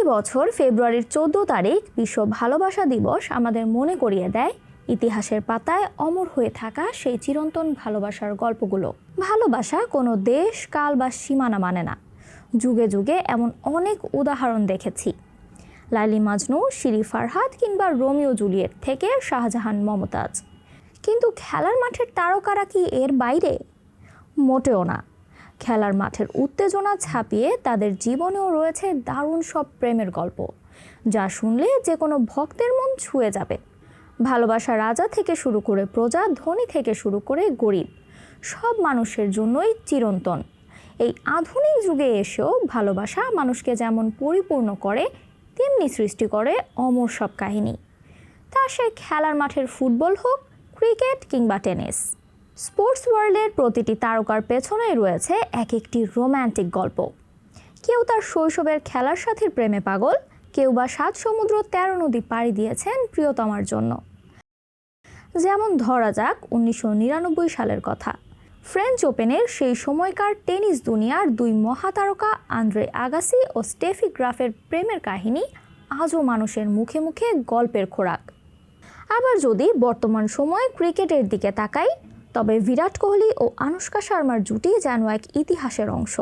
প্রতি বছর ফেব্রুয়ারির 14 তারিখ বিশ্ব ভালোবাসা দিবস আমাদের মনে করিয়ে দেয় ইতিহাসের পাতায় অমর হয়ে থাকা সেই চিরন্তন ভালোবাসার গল্পগুলো। ভালোবাসা কোনো দেশ, কাল বা সীমানা মানে না। যুগে যুগে এমন অনেক উদাহরণ দেখেছি। লাইলি মাজনু, শিরি ফারহাদ কিংবা রোমিও জুলিয়েট থেকে শাহজাহান মমতাজ। কিন্তু খেলার মাঠের তারকারা কি এর বাইরে? মোটেও না। খেলার মাঠের উত্তেজনা ছাপিয়ে তাদের জীবনেও রয়েছে দারুণ সব প্রেমের গল্প, যা শুনলে যে কোনো ভক্তের মন ছুঁয়ে যাবে। ভালোবাসা রাজা থেকে শুরু করে প্রজা, ধনী থেকে শুরু করে গরিব, সব মানুষের জন্যই চিরন্তন। এই আধুনিক যুগে এসেও ভালোবাসা মানুষকে যেমন পরিপূর্ণ করে, তেমনি সৃষ্টি করে অমর সব কাহিনী। তা সে খেলার মাঠের ফুটবল হোক, ক্রিকেট কিংবা টেনিস। স্পোর্টস ওয়ার্ল্ডের প্রতিটি তারকার পেছনেই রয়েছে এক একটি রোম্যান্টিক গল্প। কেউ তার শৈশবের খেলার সাথীর প্রেমে পাগল, কেউ বা 7 সমুদ্র 13 নদী পাড়ি দিয়েছেন প্রিয়তমার জন্য। যেমন ধরা যাক 1999 সালের কথা। ফ্রেঞ্চ ওপেনের সেই সময়কার টেনিস দুনিয়ার 2 মহাতারকা আন্দ্রে আগাসি ও স্টেফি গ্রাফের প্রেমের কাহিনী আজও মানুষের মুখে মুখে গল্পের খোরাক। আবার যদি বর্তমান সময়ে ক্রিকেটের দিকে তাকাই, তবে বিরাট কোহলি ও আনুশকা শর্মার জুটি যেন এক ইতিহাসের অংশ।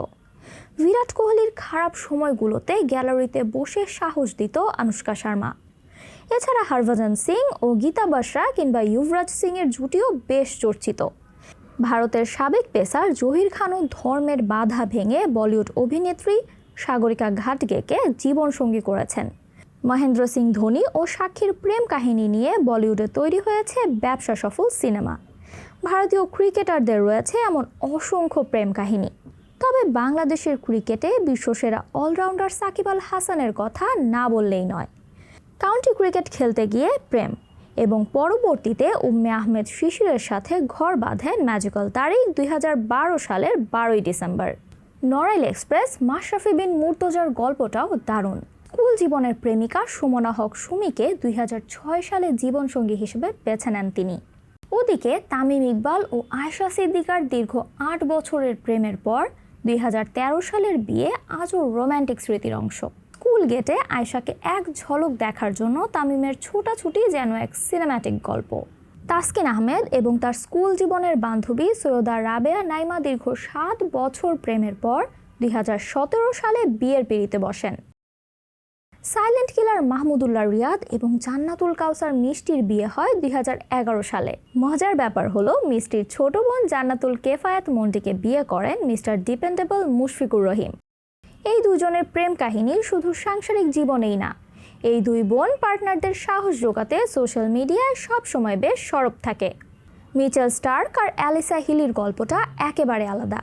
বিরাট কোহলির খারাপ সময়গুলোতে গ্যালারিতে বসে সাহস দিত আনুশকা শর্মা। এছাড়া হরভজন সিং ও গীতা বসরা কিংবা যুবরাজ সিংয়ের জুটিও বেশ চর্চিত। ভারতের সাবেক পেসার জহির খানও ধর্মের বাধা ভেঙে বলিউড অভিনেত্রী সাগরিকা ঘাটগেকে জীবনসঙ্গী করেছেন। মহেন্দ্র সিং ধোনি ও সাক্ষীর প্রেম কাহিনী নিয়ে বলিউডে তৈরি হয়েছে ব্যবসা সফল সিনেমা। ভারতীয় ক্রিকেটারদের রয়েছে এমন অসংখ্য প্রেম কাহিনী। তবে বাংলাদেশের ক্রিকেটে বিশ্বসেরা অলরাউন্ডার সাকিব আল হাসানের কথা না বললেই নয়। কাউন্টি ক্রিকেট খেলতে গিয়ে প্রেম এবং পরবর্তীতে উম্মে আহমেদ শিশিরের সাথে ঘর বাঁধেন ম্যাজিক্যাল তারিখ 2012 সালের 12 ডিসেম্বর। নড়াইল এক্সপ্রেস মাশরাফি বিন মুর্তজার গল্পটাও দারুণ। স্কুল জীবনের প্রেমিকা সুমনা হক সুমিকে 2006 সালে জীবনসঙ্গী হিসেবে বেছে নেন তিনি। ওদিকে তামিম ইকবাল ও আয়েশা সিদ্দিকার দীর্ঘ 8 বছরের প্রেমের পর 2013 সালের বিয়ে আজও রোম্যান্টিক স্মৃতির অংশ। স্কুল গেটে আয়েশাকে এক ঝলক দেখার জন্য তামিমের ছোটাছুটি যেন এক সিনেম্যাটিক গল্প। তাসকিন আহমেদ এবং তার স্কুল জীবনের বান্ধবী সৈয়দা রাবেয়া নাইমা দীর্ঘ 7 বছর প্রেমের পর 2017 সালে বিয়ের পিঁড়িতে বসেন। সাইলেন্ট কিলার মাহমুদুল্লাহ রিয়াদ এবং জান্নাতুল কাউসার মিষ্টির বিয়ে হয় 2011 সালে। মজার ব্যাপার হলো, মিষ্টির ছোট বোন জান্নাতুল কেফায়াত মন্টিকে বিয়ে করেন মিস্টার ডিপেন্ডেবল মুশফিকুর রহিম। এই দুজনের প্রেম কাহিনী শুধু সাংসারিক জীবনেই না, এই 2 বোন পার্টনারদের সাহস জোগাতে সোশ্যাল মিডিয়ায় সবসময় বেশ সরব থাকে। মিচেল স্টার্ক আর অ্যালিসা হিলির গল্পটা একেবারে আলাদা।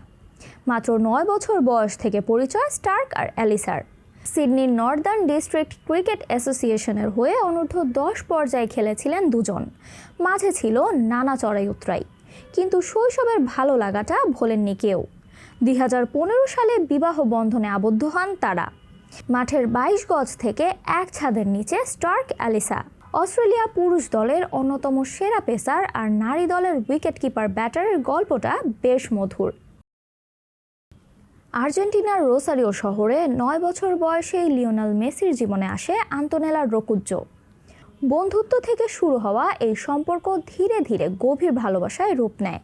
মাত্র 9 বছর বয়স থেকে পরিচয় স্টার্ক আর অ্যালিসার। সিডনির নর্দার্ন ডিস্ট্রিক্ট ক্রিকেট অ্যাসোসিয়েশনের হয়ে অনূর্ধ্ব 10 পর্যায়ে খেলেছিলেন দুজন। মাঝে ছিল নানা চড়াই উতরাই, কিন্তু শৈশবের ভালো লাগাটা ভোলেননি কেউ। 2015 সালে বিবাহ বন্ধনে আবদ্ধ হন তারা। মাঠের 22 গজ থেকে এক ছাদের নিচে স্টার্ক অ্যালিসা। অস্ট্রেলিয়া পুরুষ দলের অন্যতম সেরা পেসার আর নারী দলের উইকেট কিপার ব্যাটারের গল্পটা বেশ মধুর। আর্জেন্টিনার রোসারিও শহরে 9 বছর বয়সেই লিওনেল মেসির জীবনে আসে আন্তোনেলা রোকুজ্জো। বন্ধুত্ব থেকে শুরু হওয়া এই সম্পর্ক ধীরে ধীরে গভীর ভালোবাসায় রূপ নেয়।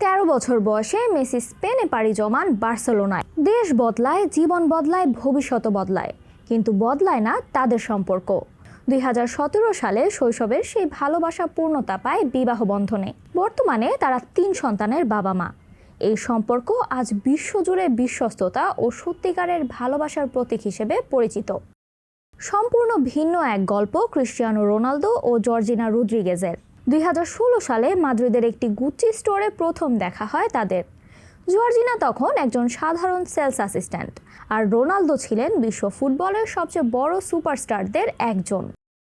13 বছর বয়সে মেসি স্পেনে পাড়ি জমান বার্সেলোনায়। দেশ বদলায়, জীবন বদলায়, ভবিষ্যৎ বদলায়, কিন্তু বদলায় না তাদের সম্পর্ক। 2017 সালে শৈশবের সেই ভালোবাসা পূর্ণতা পায় বিবাহ বন্ধনে। বর্তমানে তারা 3 সন্তানের বাবা মা। এই সম্পর্ক আজ বিশ্বজুড়ে বিশ্বস্ততা ও সত্যিকারের ভালোবাসার প্রতীক হিসেবে পরিচিত। সম্পূর্ণ ভিন্ন এক গল্প ক্রিস্টিয়ানো রোনালদো ও জর্জিনা রদ্রিগেজের। 2016 সালে মাদ্রিদের একটি গুচি স্টোরে প্রথম দেখা হয় তাদের। জর্জিনা তখন একজন সাধারণ সেলস অ্যাসিস্ট্যান্ট, আর রোনালদো ছিলেন বিশ্ব ফুটবলের সবচেয়ে বড় সুপারস্টারদের একজন।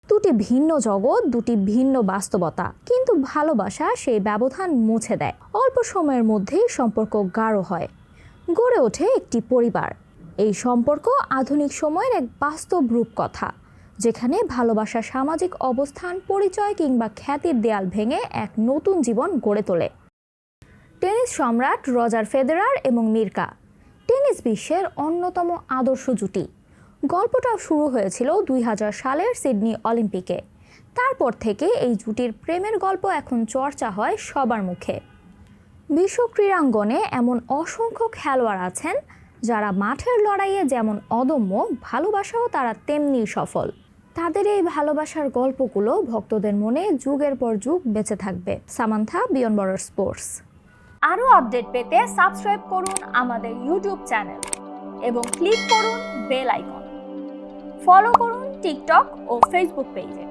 2টি ভিন্ন জগৎ, 2টি ভিন্ন বাস্তবতা, কিন্তু ভালোবাসা সেই ব্যবধান মুছে দেয়। অল্প সময়ের মধ্যেই সম্পর্ক গাঢ় হয়, গড়ে ওঠে একটি পরিবার। এই সম্পর্ক আধুনিক সময়ের এক বাস্তব রূপকথা, যেখানে ভালোবাসা সামাজিক অবস্থান, পরিচয় কিংবা খ্যাতির দেয়াল ভেঙে এক নতুন জীবন গড়ে তোলে। টেনিস সম্রাট রজার ফেদেরার এবং মির্কা টেনিস বিশ্বের অন্যতম আদর্শ জুটি। গল্পটা শুরু হয়েছিল 2000 সালের সিডনি অলিম্পিকে। তারপর থেকে এই জুটির প্রেমের গল্প এখন চর্চা হয় সবার মুখে। বিশ্ব ক্রীড়াঙ্গনে এমন অসংখ্য খেলোয়াড় আছেন যারা মাঠের লড়াইয়ে যেমন অদম্য, ভালোবাসাও তারা তেমনি সফল। তাদের এই ভালোবাসার গল্পগুলো ভক্তদের মনে যুগের পর যুগ বেঁচে থাকবে। Samantha, beyond border sports. আরও আপডেট পেতে সাবস্ক্রাইব করুন আমাদের ইউটিউব চ্যানেল এবং ক্লিক করুন বেল আইকন। ফলো করুন টিকটক ও ফেসবুক পেজে।